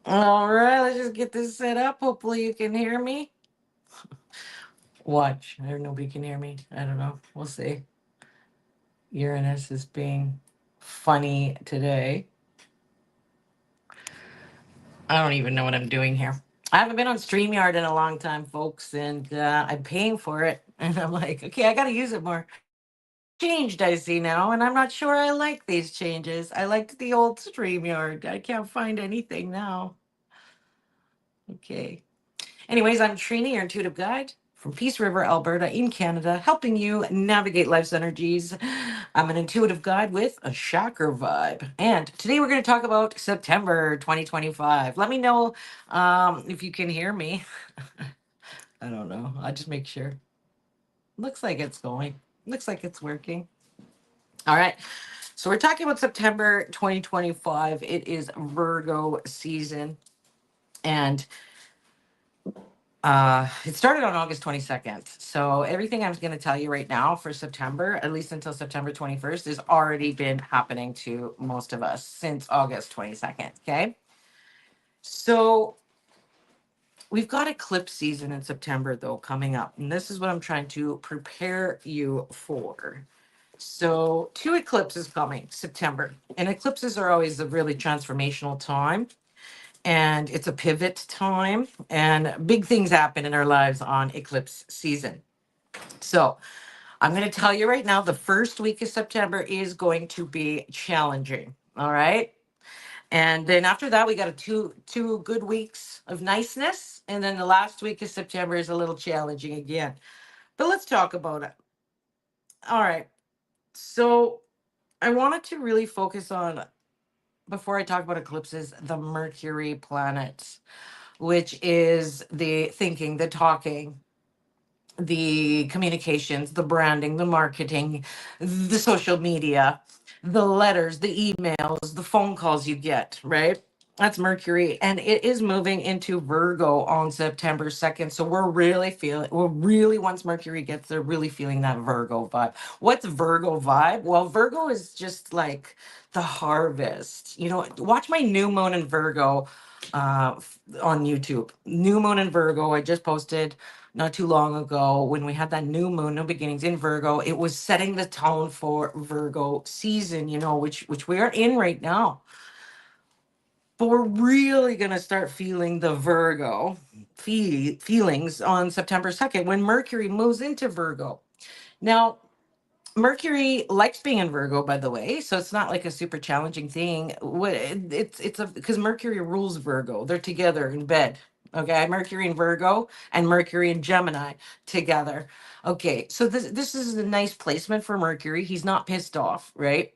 All right, let's just get this set up. Hopefully, you can hear me. Watch. Nobody can hear me. I don't know. We'll see. Uranus is being funny today. I don't even know what I'm doing here. I haven't been on StreamYard in a long time, folks, and I'm paying for it. And I'm like, okay, I got to use it more. Changed, I see now, and I'm not sure I like these changes. I liked the old StreamYard. I can't find anything now. Okay. Anyways, I'm Trini, your intuitive guide from Peace River, Alberta, in Canada, helping you navigate life's energies. I'm an intuitive guide with a chakra vibe. And today we're going to talk about September 2025. Let me know if you can hear me. I don't know. I'll just make sure. Looks like it's going. Looks like it's working. All right. So we're talking about September 2025. It is Virgo season. And it started on August 22nd. So everything I'm going to tell you right now for September, at least until September 21st, has already been happening to most of us since August 22nd. Okay. So we've got eclipse season in September, though, coming up. And this is what I'm trying to prepare you for. So, two eclipses coming September. And eclipses are always a really transformational time. And it's a pivot time. And big things happen in our lives on eclipse season. So, I'm going to tell you right now the first week of September is going to be challenging. All right. And then after that, we got two good weeks of niceness. And then the last week of September is a little challenging again. But let's talk about it. All right. So, I wanted to really focus on, before I talk about eclipses, the Mercury planet, which is the thinking, the talking, the communications, the branding, the marketing, the social media, the letters, the emails, the phone calls you get, right? That's Mercury. And it is moving into Virgo on September 2nd. So once Mercury gets there, really feeling that Virgo vibe. What's Virgo vibe? Well, Virgo is just like the harvest. Watch my new moon in Virgo on YouTube. New moon in Virgo. I just posted not too long ago when we had that new moon, new beginnings in Virgo. It was setting the tone for Virgo season, which we are in right now. But we're really going to start feeling the Virgo feelings on September 2nd when Mercury moves into Virgo. Now, Mercury likes being in Virgo, by the way, so it's not like a super challenging thing. Because Mercury rules Virgo. They're together in bed. Okay, Mercury in Virgo and Mercury in Gemini together. Okay, so this is a nice placement for Mercury. He's not pissed off, right?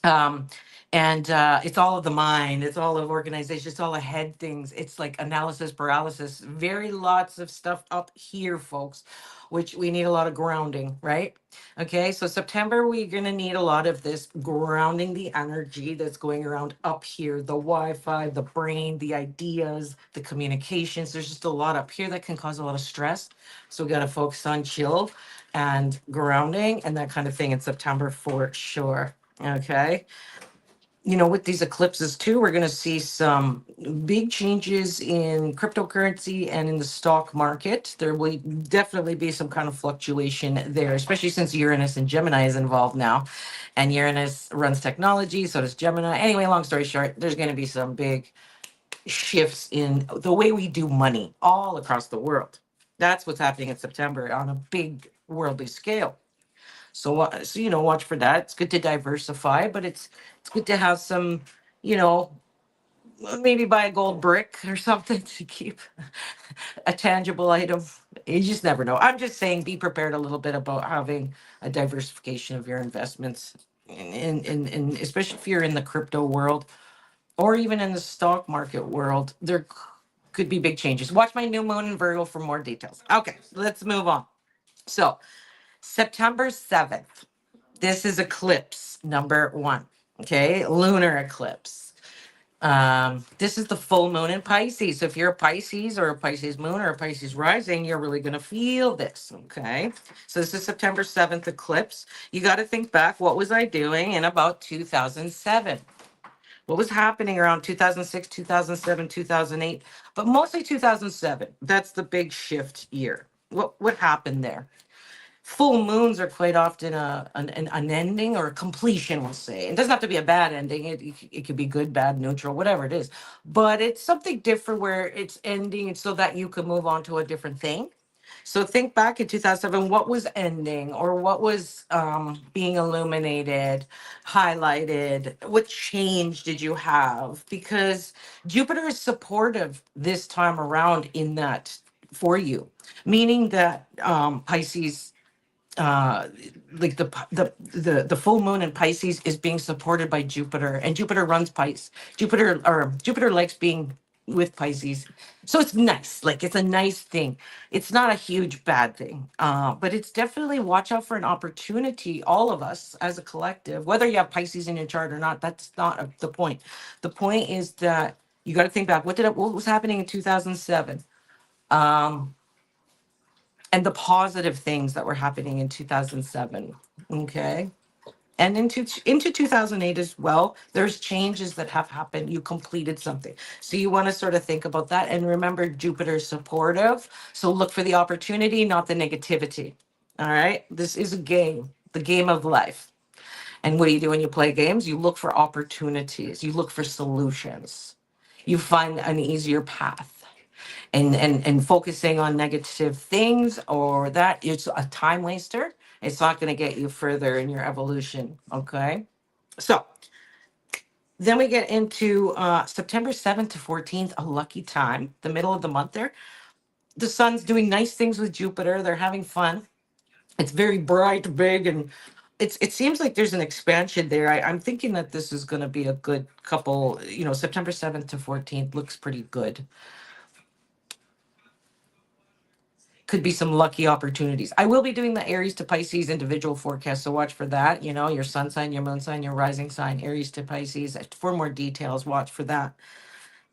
um and it's all of the mind, it's all of organization, it's all ahead things, it's like analysis paralysis, very lots of stuff up here, folks, which we need a lot of grounding, right? Okay, so September we're going to need a lot of this grounding, the energy that's going around up here, the Wi-Fi, the brain, the ideas, the communications. There's just a lot up here that can cause a lot of stress, so we got to focus on chill and grounding and that kind of thing in September for sure. Okay. With these eclipses too, we're going to see some big changes in cryptocurrency and in the stock market. There will definitely be some kind of fluctuation there, especially since Uranus and Gemini is involved now. And Uranus runs technology, so does Gemini. Anyway, long story short, there's going to be some big shifts in the way we do money all across the world. That's what's happening in September on a big worldly scale. So watch for that. It's good to diversify, but it's good to have some, you know, maybe buy a gold brick or something to keep a tangible item. You just never know. I'm just saying, be prepared a little bit about having a diversification of your investments, in especially if you're in the crypto world or even in the stock market world. There could be big changes. Watch my new moon in Virgo for more details. Okay, let's move on. So September 7th. This is eclipse number 1. Okay, lunar eclipse. This is the full moon in Pisces. So if you're a Pisces or a Pisces moon or a Pisces rising, you're really going to feel this. Okay, so this is September 7th eclipse. You got to think back, what was I doing in about 2007? What was happening around 2006, 2007, 2008, but mostly 2007. That's the big shift year. What happened there? Full moons are quite often an ending or a completion, we'll say. It doesn't have to be a bad ending. It could be good, bad, neutral, whatever it is. But it's something different where it's ending so that you can move on to a different thing. So think back in 2007, what was ending or what was being illuminated, highlighted? What change did you have? Because Jupiter is supportive this time around in that for you, meaning that Pisces, uh like the full moon in Pisces is being supported by Jupiter, and Jupiter runs Pisces. Jupiter likes being with Pisces. So it's nice. Like, it's a nice thing. It's not a huge bad thing. But it's definitely watch out for an opportunity, all of us as a collective, whether you have Pisces in your chart or not, that's not the point. The point is that you got to think back. What was happening in 2007? Um and the positive things that were happening in 2007. Okay. And into 2008 as well, there's changes that have happened. You completed something. So you want to sort of think about that. And remember, Jupiter's supportive. So look for the opportunity, not the negativity. All right. This is a game, the game of life. And what do you do when you play games? You look for opportunities, you look for solutions, you find an easier path. And focusing on negative things or that, it's a time waster. It's not going to get you further in your evolution. Okay. So then we get into September 7th to 14th, a lucky time, the middle of the month there. The sun's doing nice things with Jupiter. They're having fun. It's very bright, big, and it seems like there's an expansion there. I'm thinking that this is going to be a good couple, September 7th to 14th looks pretty good. Could be some lucky opportunities. I will be doing the Aries to Pisces individual forecast, so watch for that. Your sun sign, your moon sign, your rising sign, Aries to Pisces. For more details, watch for that.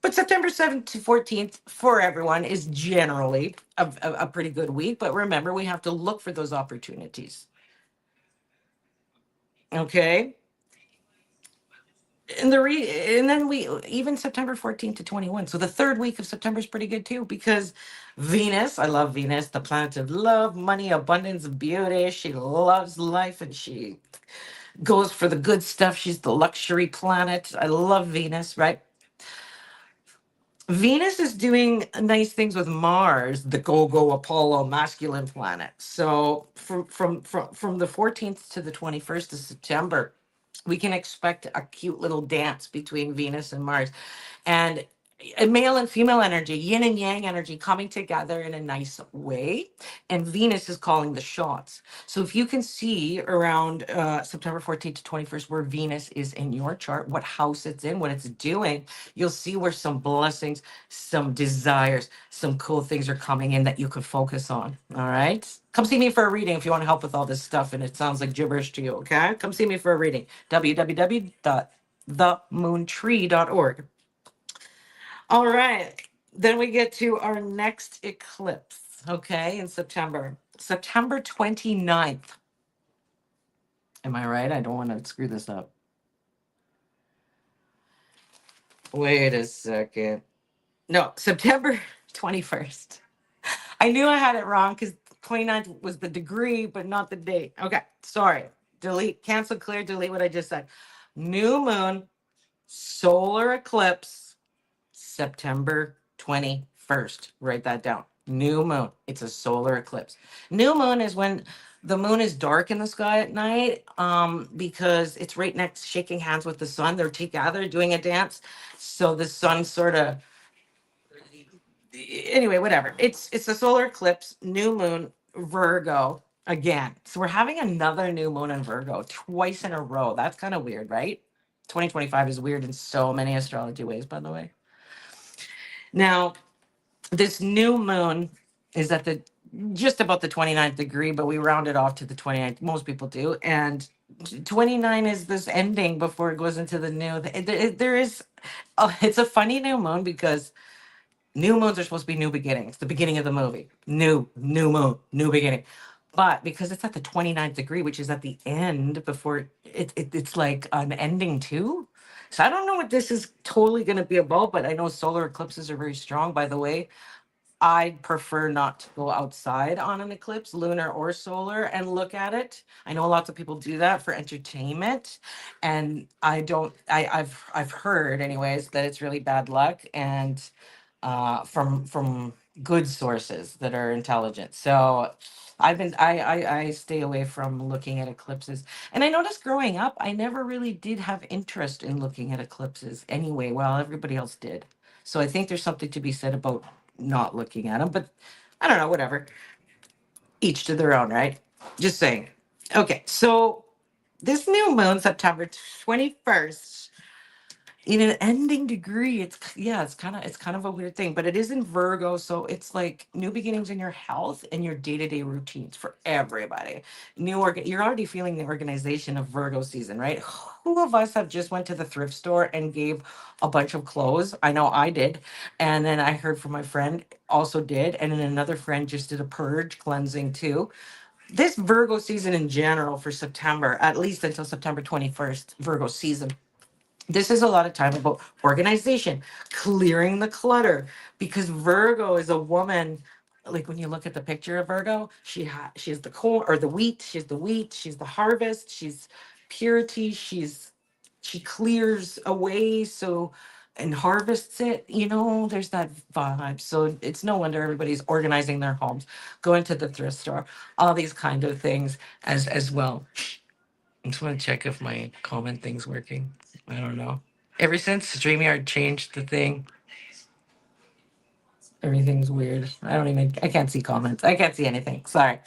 But September 7th to 14th for everyone is generally a pretty good week. But remember, we have to look for those opportunities. Okay. And then we even September 14th to 21. So the third week of September is pretty good too, because Venus, I love Venus, the planet of love, money, abundance, beauty. She loves life and she goes for the good stuff. She's the luxury planet. I love Venus, right? Venus is doing nice things with Mars, the go-go Apollo masculine planet. So from the 14th to the 21st of September, we can expect a cute little dance between Venus and Mars. And a male and female energy, yin and yang energy coming together in a nice way. And Venus is calling the shots. So if you can see around September 14th to 21st where Venus is in your chart, what house it's in, what it's doing, you'll see where some blessings, some desires, some cool things are coming in that you could focus on. All right. Come see me for a reading if you want to help with all this stuff and it sounds like gibberish to you. Okay. Come see me for a reading. www.themoontree.org. All right. Then we get to our next eclipse, okay, in September. September 29th. Am I right? I don't want to screw this up. Wait a second. No, September 21st. I knew I had it wrong because 29th was the degree, but not the date. Okay, sorry. Delete, cancel, clear, delete what I just said. New moon, solar eclipse, September 21st. Write that down. New moon. It's a solar eclipse. New moon is when the moon is dark in the sky at night, because it's right next, shaking hands with the sun. They're together doing a dance. So the sun sort of, anyway, whatever. It's a solar eclipse, new moon, Virgo again. So we're having another new moon in Virgo twice in a row. That's kind of weird, right? 2025 is weird in so many astrology ways, by the way. Now, this new moon is at the just about the 29th degree, but we round it off to the 29th. Most people do. And 29 is this ending before it goes into the new. There is, it's a funny new moon because new moons are supposed to be new beginnings, the beginning of the movie. New moon, new beginning. But because it's at the 29th degree, which is at the end before it's like an ending too. So I don't know what this is totally going to be about, but I know solar eclipses are very strong. By the way, I prefer not to go outside on an eclipse, lunar or solar, and look at it. I know lots of people do that for entertainment, and I don't. I've heard, anyways, that it's really bad luck, and from good sources that are intelligent. So I stay away from looking at eclipses. And I noticed growing up, I never really did have interest in looking at eclipses anyway, while everybody else did. So I think there's something to be said about not looking at them, but I don't know, whatever. Each to their own, right? Just saying. Okay, so this new moon, September 21st, in an ending degree, it's yeah, it's kind of a weird thing, but it is in Virgo, so it's like new beginnings in your health and your day-to-day routines for everybody. You're already feeling the organization of Virgo season, right? Who of us have just went to the thrift store and gave a bunch of clothes? I know I did, and then I heard from my friend also did, and then another friend just did a purge cleansing too. This Virgo season in general for September, at least until September 21st, Virgo season, this is a lot of time about organization, clearing the clutter, because Virgo is a woman. Like when you look at the picture of Virgo, she's the corn or the wheat. She's the wheat. She's the harvest. She's purity. She clears away so and harvests it. There's that vibe. So it's no wonder everybody's organizing their homes, going to the thrift store, all these kind of things as well. I just want to check if my comment thing's working. I don't know. Ever since StreamYard changed the thing, everything's weird. I can't see comments. I can't see anything. Sorry.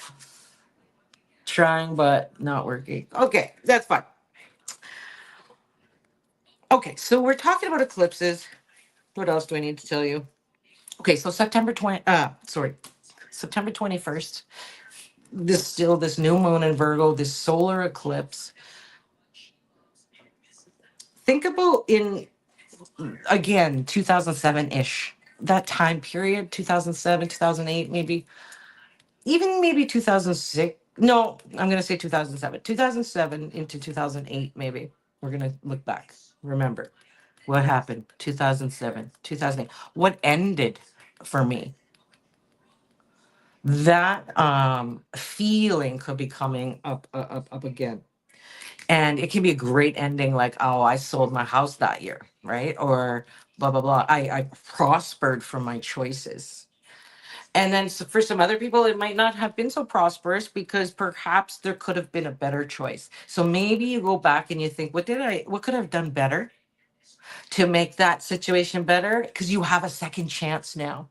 Trying, but not working. Okay, that's fine. Okay, so we're talking about eclipses. What else do I need to tell you? Okay, so September 21st. This new moon in Virgo, this solar eclipse. Think about in again 2007-ish, that time period, 2007, 2008, maybe even maybe 2006. No, I'm going to say 2007 into 2008. Maybe we're going to look back, remember what happened 2007, 2008, what ended for me. That feeling could be coming up again, and it can be a great ending, like, oh, I sold my house that year, right? Or blah blah blah, I prospered from my choices. And then for some other people, it might not have been so prosperous because perhaps there could have been a better choice. So maybe you go back and you think, what could I have done better to make that situation better? Because you have a second chance now.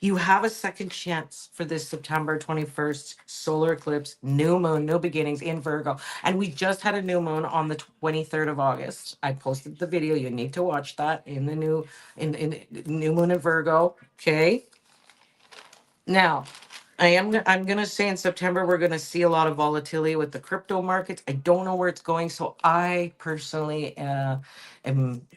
You have a second chance for this September 21st solar eclipse, new moon, new beginnings in Virgo. And we just had a new moon on the 23rd of August. I posted the video. You need to watch that in the in new moon in Virgo. Okay. Now, I'm gonna say in September we're gonna see a lot of volatility with the crypto markets. I don't know where it's going, so I personally am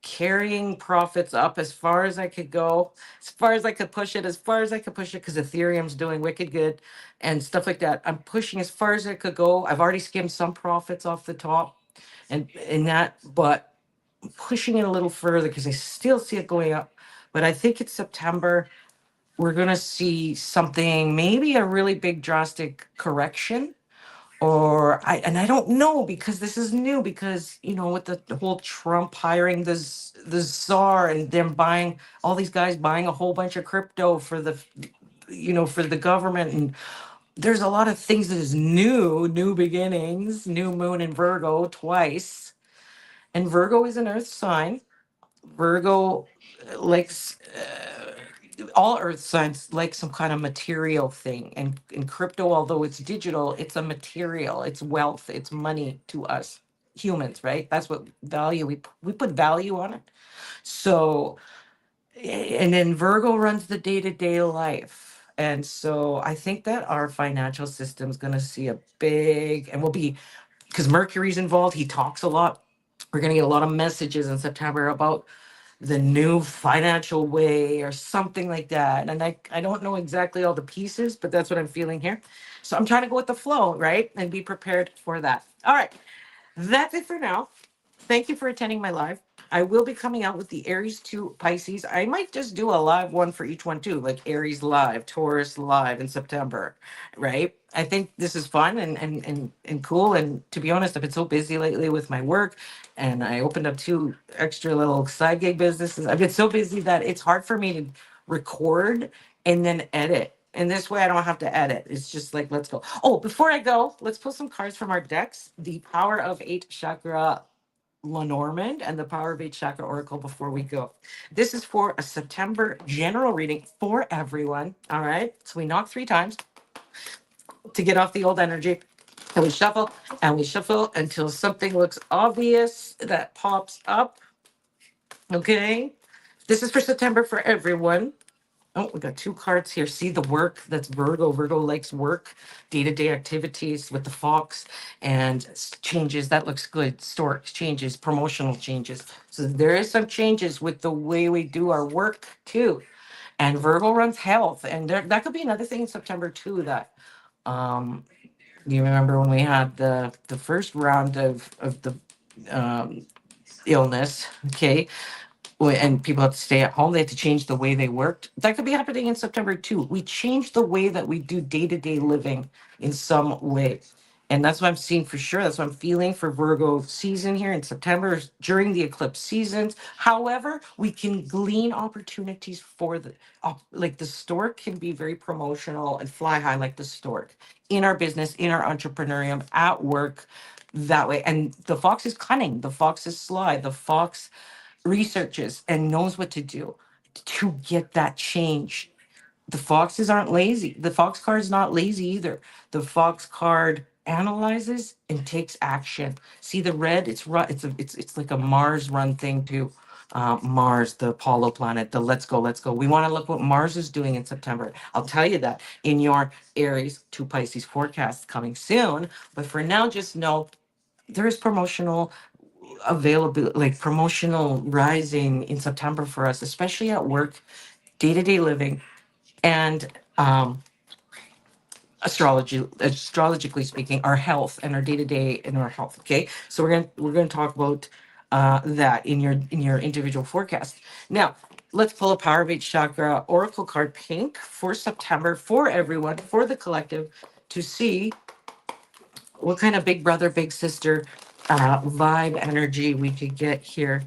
carrying profits up as far as I could go, as far as I could push it, because Ethereum's doing wicked good and stuff like that. I'm pushing as far as I could go. I've already skimmed some profits off the top and in that, but I'm pushing it a little further because I still see it going up. But I think it's September we're going to see something, maybe a really big drastic correction, and I don't know, because this is new, because with the whole Trump hiring the czar and them buying, all these guys buying a whole bunch of crypto for the government, and there's a lot of things that is new beginnings, new moon in Virgo twice, and Virgo is an earth sign. Virgo likes all earth signs like some kind of material thing, and in crypto, although it's digital, it's a material, it's wealth, it's money to us humans, right? That's what value, we put value on it. So and then Virgo runs the day-to-day life, and so I think that our financial system is going to see a big, and will be, because Mercury's involved, he talks a lot. We're going to get a lot of messages in September about the new financial way or something like that. And I don't know exactly all the pieces, but that's what I'm feeling here. So I'm trying to go with the flow, right? And be prepared for that. All right. That's it for now. Thank you for attending my live. I will be coming out with the Aries to Pisces. I might just do a live one for each one too, like Aries live, Taurus live in September, right? I think this is fun and cool. And to be honest, I've been so busy lately with my work, and I opened up two extra little side gig businesses. I've been so busy that it's hard for me to record and then edit. And this way I don't have to edit. It's just like, let's go. Oh, before I go, let's pull some cards from our decks. The Power of Eight Chakra Lenormand and the Power of Eight Chakra Oracle before we go. This is for a September general reading for everyone. All right. So we knock 3 times to get off the old energy. And we shuffle until something looks obvious that pops up. Okay. This is for September for everyone. Oh, we got 2 cards here. See the work? That's Virgo. Virgo likes work, day-to-day activities with the fox and changes. That looks good. Stork changes, promotional changes. So there is some changes with the way we do our work too. And Virgo runs health. And that could be another thing in September too, that you remember when we had the first round of the illness, okay? And people have to stay at home. They have to change the way they worked. That could be happening in September too. We change the way that we do day-to-day living in some way. And that's what I'm seeing for sure. That's what I'm feeling for Virgo season here in September during the eclipse seasons. However, we can glean opportunities for like the stork can be very promotional and fly high like the stork in our business, in our entrepreneurium, at work, that way. And the fox is cunning. The fox is sly. The fox researches and knows what to do to get that change. The foxes aren't lazy. The fox card is not lazy either. The fox card analyzes and takes action. See the red? It's like a Mars run thing too. Mars, the Apollo planet, the let's go, let's go. We want to look what Mars is doing in September. I'll tell you that in your Aries to Pisces forecast coming soon. But for now, just know there is promotional available, like promotional rising in September for us, especially at work, day-to-day living, and astrologically speaking, our health and our day-to-day and our health. Okay, so we're gonna talk about that in your individual forecast. Now let's pull a Power of Eight Chakra Oracle card, pink, for September, for everyone, for the collective, to see what kind of big brother, big sister vibe energy we could get here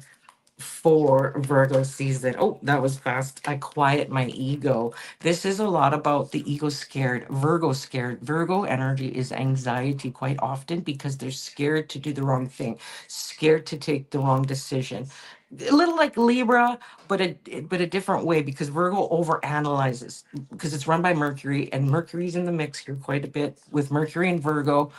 for Virgo season. Oh, that was fast. I quiet my ego. This is a lot about the ego scared, Virgo scared. Virgo energy is anxiety quite often because they're scared to do the wrong thing, scared to take the wrong decision. A little like Libra, but a different way, because Virgo overanalyzes because it's run by Mercury, and Mercury's in the mix here quite a bit with Mercury and Virgo.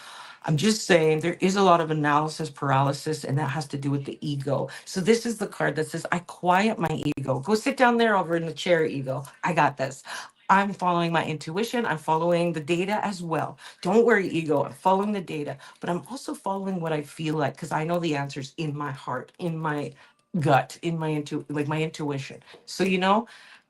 I'm just saying there is a lot of analysis paralysis, and that has to do with the ego. So this is the card that says, I quiet my ego. Go sit down there over in the chair, ego. I got this. I'm following my intuition. I'm following the data as well. Don't worry, ego. I'm following the data, but I'm also following what I feel like, because I know the answers in my heart, in my gut, in my intuition. So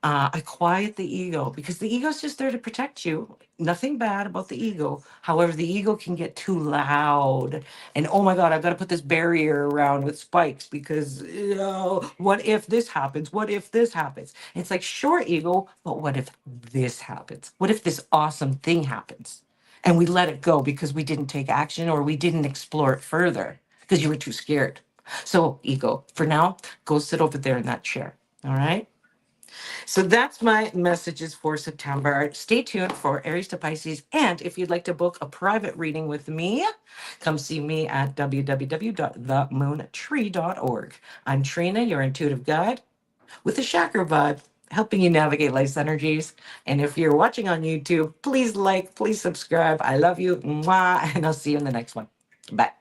I quiet the ego because the ego is just there to protect you. Nothing bad about the ego. However, the ego can get too loud. And oh my God, I've got to put this barrier around with spikes because, what if this happens? What if this happens? It's like, sure, ego, but what if this happens? What if this awesome thing happens? And we let it go because we didn't take action, or we didn't explore it further because you were too scared. So, ego, for now, go sit over there in that chair. All right. So that's my messages for September. Stay tuned for Aries to Pisces. And if you'd like to book a private reading with me, come see me at www.themoontree.org. I'm Trina, your intuitive guide with a chakra vibe, helping you navigate life's energies. And if you're watching on YouTube, please like, please subscribe. I love you. Mwah, and I'll see you in the next one. Bye.